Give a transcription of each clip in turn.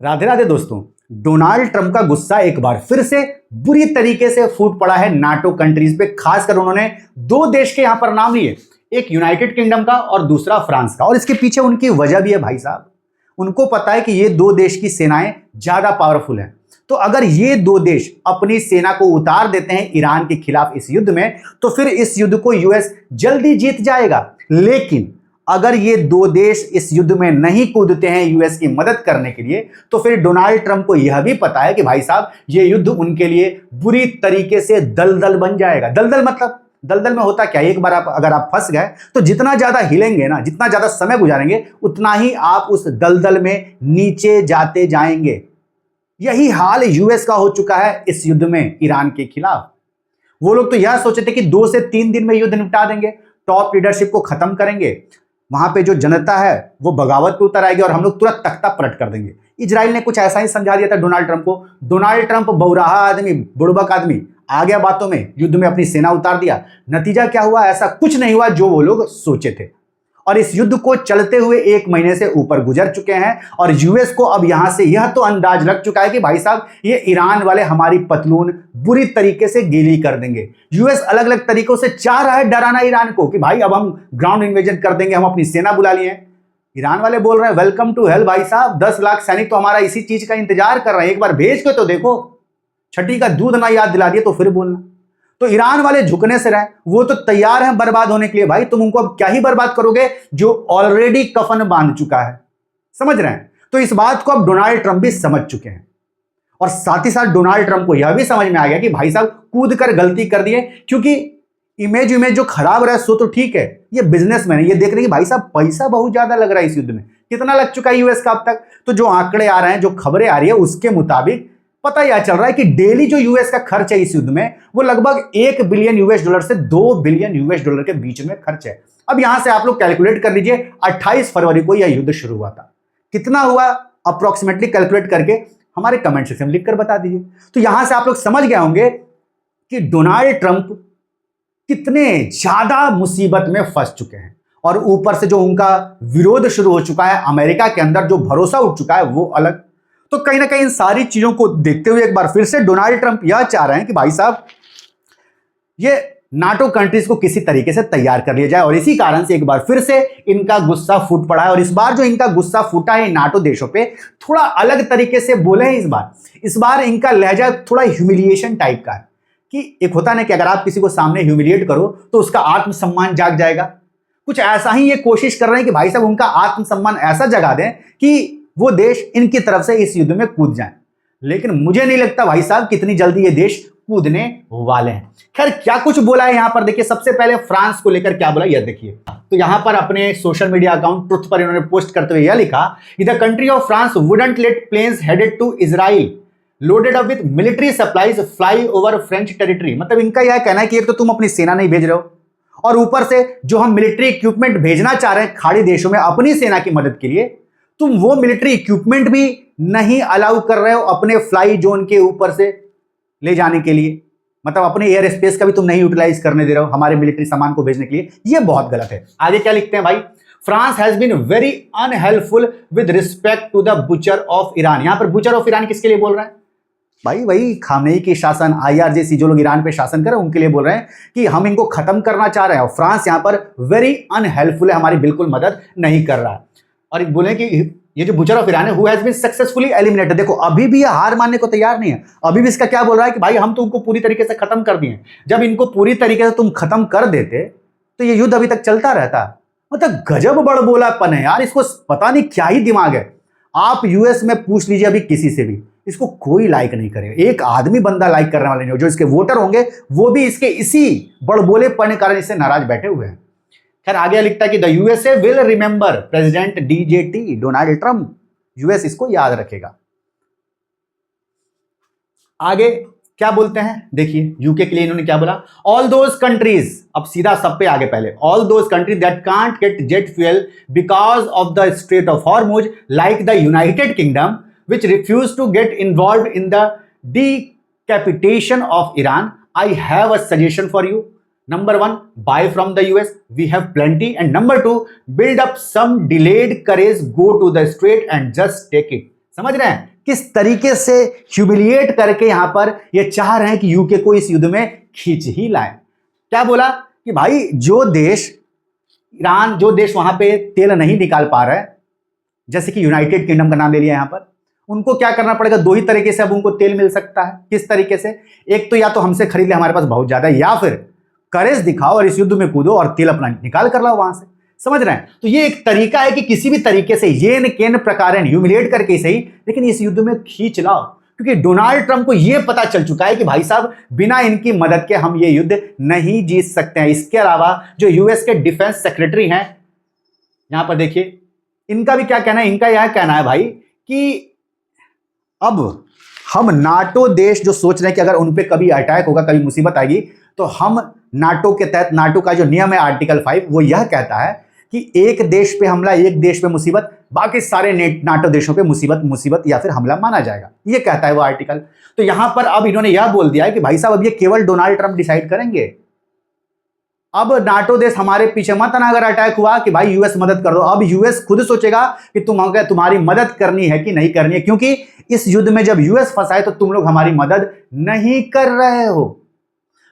राधे राधे दोस्तों। Donald Trump का गुस्सा एक बार फिर से बुरी तरीके से फूट पड़ा है नाटो कंट्रीज पे। खासकर उन्होंने दो देश के यहां पर नाम लिए, एक यूनाइटेड किंगडम का और दूसरा फ्रांस का। और इसके पीछे उनकी वजह भी है भाई साहब। उनको पता है कि ये दो देश की सेनाएं ज्यादा पावरफुल हैं, तो अगर ये दो देश अपनी सेना को उतार देते हैं ईरान के खिलाफ इस युद्ध में, तो फिर इस युद्ध को यूएस जल्दी जीत जाएगा। लेकिन अगर ये दो देश इस युद्ध में नहीं कूदते हैं यूएस की मदद करने के लिए, तो फिर डोनाल्ड ट्रंप को यह भी पता है कि भाई साहब ये युद्ध उनके लिए बुरी तरीके से दलदल बन जाएगा। दलदल मतलब, दलदल में होता क्या, एक बार अगर आप फंस गए तो जितना ज्यादा हिलेंगे ना, जितना ज्यादा समय गुजारेंगे, उतना ही आप उस दलदल में नीचे जाते जाएंगे। यही हाल यूएस का हो चुका है इस युद्ध में ईरान के खिलाफ। वो लोग तो यह सोचे थे कि 2 से 3 दिन में युद्ध निपटा देंगे, टॉप लीडरशिप को खत्म करेंगे, वहां पे जो जनता है वो बगावत पे उतर आएगी और हम लोग तुरंत तख्ता पलट कर देंगे। इजराइल ने कुछ ऐसा ही समझा दिया था डोनाल्ड ट्रंप को। डोनाल्ड ट्रंप बहुराहा आदमी, बुड़बक आदमी, आ गया बातों में, युद्ध में अपनी सेना उतार दिया। नतीजा क्या हुआ? ऐसा कुछ नहीं हुआ जो वो लोग सोचे थे। और इस युद्ध को चलते हुए 1 महीने से ऊपर गुजर चुके हैं और यूएस को अब यहां से यह तो अंदाज लग चुका है कि भाई साहब ये ईरान वाले हमारी पतलून बुरी तरीके से गीली कर देंगे। यूएस अलग अलग तरीकों से चाह रहा है डराना ईरान को कि भाई अब हम ग्राउंड इन्वेजन कर देंगे, हम अपनी सेना बुला लिए हैं। ईरान वाले बोल रहे हैं वेलकम टू हेल भाई साहब, 10 लाख सैनिक तो हमारा इसी चीज का इंतजार कर रहे हैं, एक बार भेज के तो देखो। छठी का दूध ना याद दिला दिए तो फिर बोलना। तो ईरान वाले झुकने से रहे, वो तो तैयार हैं बर्बाद होने के लिए। भाई तुम उनको अब क्या ही बर्बाद करोगे जो ऑलरेडी कफन बांध चुका है, समझ रहे हैं? तो इस बात को अब डोनाल्ड ट्रंप भी समझ चुके हैं और साथ ही साथ डोनाल्ड ट्रंप को यह भी समझ में आ गया कि भाई साहब कूद कर गलती कर दिए, क्योंकि इमेज जो खराब रहा सो तो ठीक है, ये बिजनेसमैन है, ये देख रहे हैं कि भाई साहब पैसा बहुत ज्यादा लग रहा है इस युद्ध में। कितना लग चुका है यूएस का अब तक? तो जो आंकड़े आ रहे हैं, जो खबरें आ रही है, उसके मुताबिक पता यह चल रहा है कि डेली जो यूएस का खर्च है इस युद्ध में, वो लगभग 1 बिलियन यूएस डॉलर से 2 बिलियन यूएस डॉलर के बीच में खर्च है। अब यहां से आप लोग कैलकुलेट कर लीजिए, 28 फरवरी को यह युद्ध शुरू हुआ था, कितना हुआ अप्रोक्सीमेटली कैलकुलेट करके हमारे कमेंट सेक्शन में लिखकर बता दीजिए। तो यहां से आप लोग समझ गए होंगे कि डोनाल्ड ट्रंप कितने ज्यादा मुसीबत में फंस चुके हैं। और ऊपर से जो उनका विरोध शुरू हो चुका है अमेरिका के अंदर, जो भरोसा उठ चुका है वो अलग। तो कहीं ना कहीं इन सारी चीजों को देखते हुए एक बार फिर से डोनाल्ड ट्रंप यह चाह रहे हैं कि भाई साहब ये नाटो कंट्रीज को किसी तरीके से तैयार कर लिया जाए, और इसी कारण से एक बार फिर से इनका गुस्सा फूट पड़ा है। और इस बार जो इनका गुस्सा फूटा है नाटो देशों पे, थोड़ा अलग तरीके से बोले हैं इस बार इनका लहजा थोड़ा ह्यूमिलिएशन टाइप का है। कि एक होता ना कि अगर आप किसी को सामने ह्यूमिलिएट करो तो उसका आत्मसम्मान जाग जाएगा, कुछ ऐसा ही ये कोशिश कर रहे हैं कि भाई साहब उनका आत्मसम्मान ऐसा जगा दें कि वो देश इनकी तरफ से इस युद्ध में कूद जाएं। लेकिन मुझे नहीं लगता भाई साहब कितनी जल्दी ये देश कूदने वाले हैं। खैर क्या कुछ बोला है यहां पर देखिए। सबसे पहले फ्रांस को लेकर क्या बोला यह देखिए। तो यहां पर अपने सोशल मीडिया अकाउंट ट्रुथ पर इन्होंने पोस्ट करते हुए यह लिखा, the country of France wouldn't let planes headed to Israel loaded up with military supplies fly over French territory. मतलब इनका यह कहना है कि एक तो तुम अपनी सेना नहीं भेज रहे हो, और ऊपर से जो हम मिलिट्री इक्विपमेंट भेजना चाह रहे हैं खाड़ी देशों में अपनी सेना की मदद के लिए, तुम वो मिलिट्री इक्विपमेंट भी नहीं अलाउ कर रहे हो अपने फ्लाई जोन के ऊपर से ले जाने के लिए। मतलब अपने एयर स्पेस का भी तुम नहीं यूटिलाइज करने दे रहे हो हमारे मिलिट्री सामान को भेजने के लिए। ये बहुत गलत है। आगे क्या लिखते हैं भाई, France has been very unhelpful with respect to the butcher of Iran. यहां पर बुचर ऑफ ईरान किसके लिए बोल रहे हैं भाई? वही खामेनी की शासन, आईआरजेसी जो लोग ईरान पे शासन कर रहे हैं उनके लिए बोल रहे हैं कि हम इनको खत्म करना चाह रहे हैं। और फ्रांस यहां पर वेरी अनहेल्पफुल है, हमारी बिल्कुल मदद नहीं कर रहा है। और बोले कि ये जो बुचर ऑफ ईरान है, who has been successfully eliminated. देखो अभी भी ये हार मानने को तैयार नहीं है। अभी भी इसका क्या बोल रहा है कि भाई हम तो उनको पूरी तरीके से खत्म कर दिए। जब इनको पूरी तरीके से तुम खत्म कर देते तो ये युद्ध अभी तक चलता रहता। मतलब गजब बड़बोलापन है यार, इसको पता नहीं क्या ही दिमाग है। आप यूएस में पूछ लीजिए अभी किसी से भी, इसको कोई लाइक नहीं करेगा। एक आदमी बंदा लाइक करने वाले नहीं हो। जो इसके वोटर होंगे वो भी इसके इसी बड़बोलेपन के कारण इससे नाराज बैठे हुए हैं। खैर आगे लिखता है कि the USA will remember president DJT Donald Trump. US इसको याद रखेगा। आगे क्या बोलते हैं देखिए, यूके के लिए इन्होंने क्या बोला, ऑल दोज कंट्रीज, अब सीधा सब पे आगे पहले, all those countries that can't get jet fuel because of the straight of Hormuz like the United kingdom which refuse to get involved in the decapitation of Iran, I have a suggestion for you. Number 1, buy from the US. We have plenty. And number 2, build up some delayed courage. Go to the strait and just take it. समझ रहे हैं किस तरीके से humiliate करके यहां पर ये चाह रहे हैं कि यूके को इस युद्ध में खींच ही लाए। क्या बोला कि भाई जो देश ईरान, जो देश वहां पे तेल नहीं निकाल पा रहा है, जैसे कि यूनाइटेड किंगडम का नाम ले लिया यहां पर, उनको क्या करना पड़ेगा? दो ही तरीके से अब उनको तेल मिल सकता है। किस तरीके से? एक तो या तो हमसे खरीद ले, हमारे पास बहुत ज्यादा है, या फिर करेज दिखाओ और इस युद्ध में कूदो और तेल अपना निकाल कर लाओ वहां से। समझ रहे हैं? तो ये एक तरीका है कि किसी भी तरीके से येन केन प्रकार ह्यूमिलेट करके सही, लेकिन इस युद्ध में खींच लाओ, क्योंकि डोनाल्ड ट्रंप को यह पता चल चुका है कि भाई साहब बिना इनकी मदद के हम ये युद्ध नहीं जीत सकते हैं। इसके अलावा जो यूएस के डिफेंस सेक्रेटरी हैं, यहां पर देखिए, इनका भी क्या कहना है? इनका यह कहना है भाई कि अब हम नाटो देश जो सोच रहे हैं कि अगर उन पे कभी अटैक होगा, कभी मुसीबत आएगी, तो हम नाटो के तहत, नाटो का जो नियम है आर्टिकल 5, वो यह कहता है कि एक देश पे हमला, एक देश पे मुसीबत, बाकी सारे नाटो देशों पे मुसीबत या फिर हमला माना जाएगा। ये कहता है वो आर्टिकल। तो यहां पर अब इन्होंने यह बोल दिया है कि भाई साहब अब ये केवल डोनाल्ड ट्रंप डिसाइड करेंगे। अब नाटो देश हमारे पीछे मत आना अगर अटैक हुआ कि भाई यूएस मदद कर दो। अब यूएस खुद सोचेगा कि तुम्हारी मदद करनी है कि नहीं करनी है, क्योंकि इस युद्ध में जब यूएस फंसा है तो तुम लोग हमारी मदद नहीं कर रहे हो।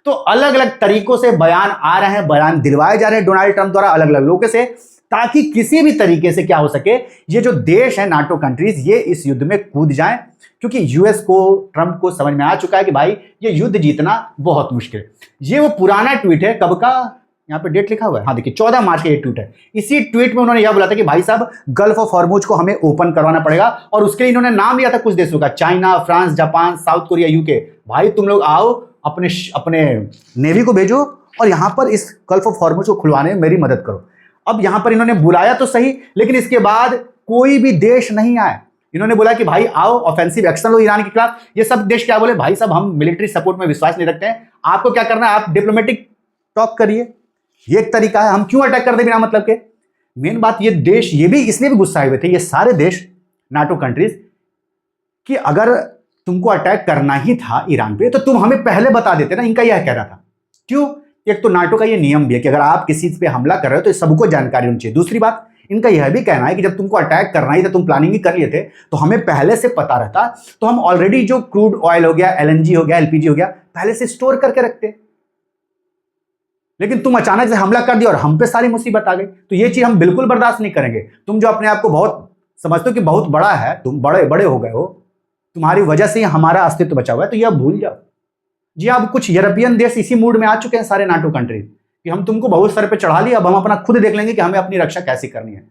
तो अलग अलग तरीकों से बयान आ रहे हैं, बयान दिलवाए जा रहे हैं डोनाल्ड ट्रंप द्वारा अलग अलग लोगों से, ताकि किसी भी तरीके से क्या हो सके, ये जो देश है नाटो कंट्रीज, ये इस युद्ध में कूद जाएं, क्योंकि यूएस को, ट्रंप को समझ में आ चुका है कि भाई ये युद्ध जीतना बहुत मुश्किल है। ये वो पुराना ट्वीट है, कब का, यहाँ पे डेट लिखा हुआ है, हाँ देखिए 14 मार्च का ये ट्वीट है। इसी ट्वीट में उन्होंने यह बोला था कि भाई साहब गल्फ ऑफ हॉर्मुज को हमें ओपन करवाना पड़ेगा, और उसके लिए इन्होंने नाम लिया था कुछ देशों का, China, France, Japan, south Korea, UK. भाई तुम लोग आओ, अपने नेवी को भेजो और यहां पर इस गल्फ ऑफ हॉर्मुज को खुलवाने में मेरी मदद करो। अब यहां पर इन्होंने बुलाया तो सही, लेकिन इसके बाद कोई भी देश नहीं आए। इन्होंने बोला कि भाई आओ, ऑफेंसिव एक्शन लो ईरान के खिलाफ। ये सब देश क्या बोले? भाई साहब हम मिलिट्री सपोर्ट में विश्वास नहीं रखते हैं, आपको क्या करना है, आप डिप्लोमेटिक टॉक करिए। ये एक तरीका है, हम क्यों अटैक कर दे बिना मतलब के। मेन बात, ये देश ये भी इसलिए भी गुस्सा हुए थे, ये सारे देश नाटो कंट्रीज, कि अगर तुमको अटैक करना ही था ईरान पे तो तुम हमें पहले बता देते ना। इनका यह कहना था। क्यों? एक तो नाटो का ये नियम भी है कि अगर आप किसी पे हमला कर रहे हो तो सबको जानकारी होनी चाहिए। दूसरी बात, इनका यह भी कहना है कि जब तुमको अटैक करना ही था, तुम प्लानिंग ही कर लिए थे, तो हमें पहले से पता रहता तो हम ऑलरेडी जो क्रूड ऑयल हो गया, एलएनजी हो गया, एलपीजी हो गया, पहले से स्टोर करके रखते। लेकिन तुम अचानक से हमला कर दिया और हम पे सारी मुसीबत आ गई। तो ये चीज हम बिल्कुल बर्दाश्त नहीं करेंगे। तुम जो अपने आप को बहुत समझते हो कि बहुत बड़ा है, तुम बड़े बड़े हो गए हो, तुम्हारी वजह से हमारा अस्तित्व बचा हुआ है, तो यह भूल जाओ। जी, अब कुछ यूरोपियन देश इसी मूड में आ चुके हैं, सारे नाटो कंट्री, कि हम तुमको बहुत सर पे चढ़ा लिया, अब हम अपना खुद देख लेंगे कि हमें अपनी रक्षा कैसे करनी है।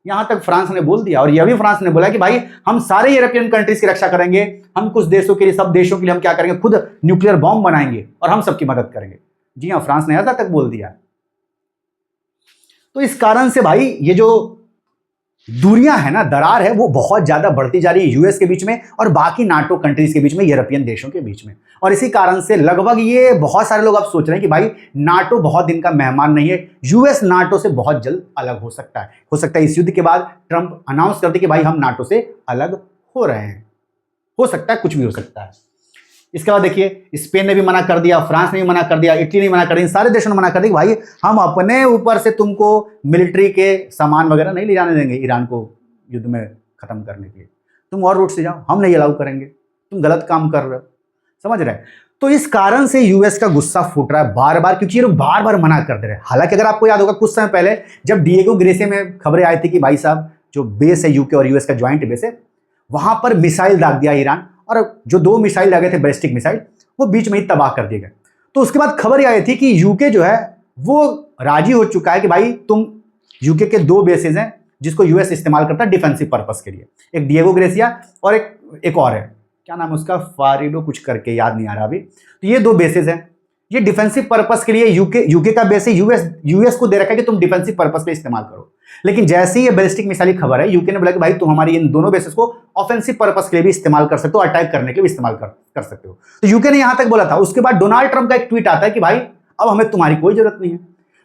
यहां तक फ्रांस ने बोल दिया, और यह भी फ्रांस ने बोला कि भाई हम सारे यूरोपियन कंट्रीज की रक्षा करेंगे, हम कुछ देशों के लिए, सब देशों के लिए हम क्या करेंगे, खुद न्यूक्लियर बॉम्ब बनाएंगे और हम सबकी मदद करेंगे। जी हाँ, फ्रांस ने ऐसा तक बोल दिया। तो इस कारण से भाई ये जो दूरियां है ना, दरार है, वो बहुत ज्यादा बढ़ती जा रही है यूएस के बीच में और बाकी नाटो कंट्रीज के बीच में, यूरोपियन देशों के बीच में। और इसी कारण से लगभग ये बहुत सारे लोग अब सोच रहे हैं कि भाई नाटो बहुत दिन का मेहमान नहीं है, यूएस नाटो से बहुत जल्द अलग हो सकता है। हो सकता है इस युद्ध के बाद ट्रंप अनाउंस कर दे कि भाई हम नाटो से अलग हो रहे हैं। हो सकता है, कुछ भी हो सकता है। इसके बाद देखिए, स्पेन ने भी मना कर दिया, फ्रांस ने भी मना कर दिया, इटली ने मना कर दिया, इन सारे देशों ने मना कर दिया भाई हम अपने ऊपर से तुमको मिलिट्री के सामान वगैरह नहीं ले जाने देंगे ईरान को युद्ध में खत्म करने के लिए। तुम और रूट से जाओ, हम नहीं अलाउ करेंगे, तुम गलत काम कर रहे हो। समझ रहे हैं? तो इस कारण से यूएस का गुस्सा फूट रहा है बार बार, क्योंकि ये लोग बार बार मना कर दे रहे हैं। हालांकि अगर आपको याद होगा कुछ समय पहले जब डिएगो ग्रेसिया में खबरें आई थी कि भाई साहब जो बेस है यूके और यूएस का ज्वाइंट बेस है, वहां पर मिसाइल दाग दिया ईरान, और जो 2 मिसाइल लगे थे बैलिस्टिक मिसाइल, वो बीच में ही तबाह कर दिए गए। तो उसके बाद खबर आई थी कि यूके जो है वो राजी हो चुका है कि भाई तुम, यूके के 2 बेसेस हैं जिसको यूएस इस्तेमाल करता है डिफेंसिव पर्पस के लिए, एक डिएगो ग्रेसिया और एक और है, क्या नाम है उसका, फारिडो कुछ करके, याद नहीं आ रहा अभी। तो ये 2 बेसेस हैं, ये डिफेंसिव पर्पस के लिए यूके का बेस है, यूएस को दे रखा है कि तुम डिफेंसिव पर्पस पे इस्तेमाल करो। लेकिन जैसे ही ये बैलिस्टिक मिसाइल की खबर है, यूके ने बोला कि भाई तुम हमारी इन दोनों बेसेस को ऑफेंसिव पर्पस के लिए भी इस्तेमाल कर सकते हो, अटैक करने के लिए भी इस्तेमाल कर सकते हो। तो यूके ने यहां तक बोला था। उसके बाद डोनाल्ड ट्रंप का एक ट्वीट आता है कि भाई अब हमें तुम्हारी कोई जरूरत नहीं है।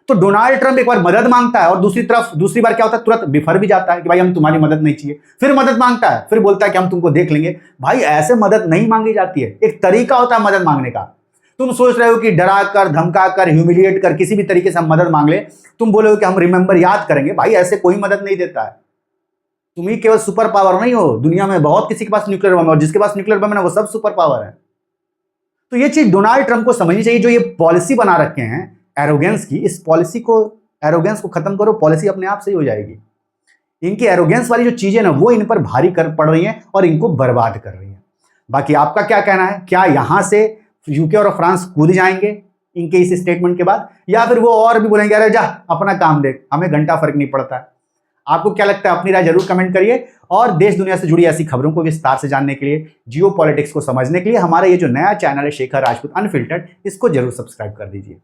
तो डोनाल्ड ट्रंप एक बार मदद मांगता है और दूसरी बार क्या होता है, तुरंत बिफर भी जाता है कि भाई हम तुम्हारी मदद नहीं चाहिए। फिर मदद मांगता है, फिर बोलता है कि हम तुमको देख लेंगे। भाई ऐसे मदद नहीं मांगी जाती है, एक तरीका होता है मदद मांगने का। तुम सोच रहे हो कि डरा कर, धमका कर, ह्यूमिलिएट कर किसी भी तरीके से हम मदद मांग ले, तुम बोलोगे कि हम रिमेंबर याद करेंगे। भाई ऐसे कोई मदद नहीं देता है। तुम ही केवल सुपर पावर नहीं हो, दुनिया में बहुत किसी के पास न्यूक्लियर बम है, और जिसके पास न्यूक्लियर बम है ना वो सब सुपर पावर है। तो ये चीज डोनाल्ड ट्रंप को समझनी चाहिए। जो ये पॉलिसी बना रखे हैं एरोगेंस की, इस पॉलिसी को, एरोगेंस को खत्म करो, पॉलिसी अपने आप से ही हो जाएगी। इनकी एरोगेंस वाली जो चीजें ना वो इन पर भारी कर पड़ रही हैं और इनको बर्बाद कर रही हैं। बाकी आपका क्या कहना है? क्या यहां से यूके और फ्रांस कूद जाएंगे इनके इस स्टेटमेंट के बाद, या फिर वो और भी बोलेंगे अरे जा अपना काम देख, हमें घंटा फर्क नहीं पड़ता है? आपको क्या लगता है? अपनी राय जरूर कमेंट करिए। और देश दुनिया से जुड़ी ऐसी खबरों को विस्तार से जानने के लिए, जियो पॉलिटिक्स को समझने के लिए हमारा ये जो नया चैनल है शेखर राजपूत अनफिल्टर्ड, इसको जरूर सब्सक्राइब कर दीजिए।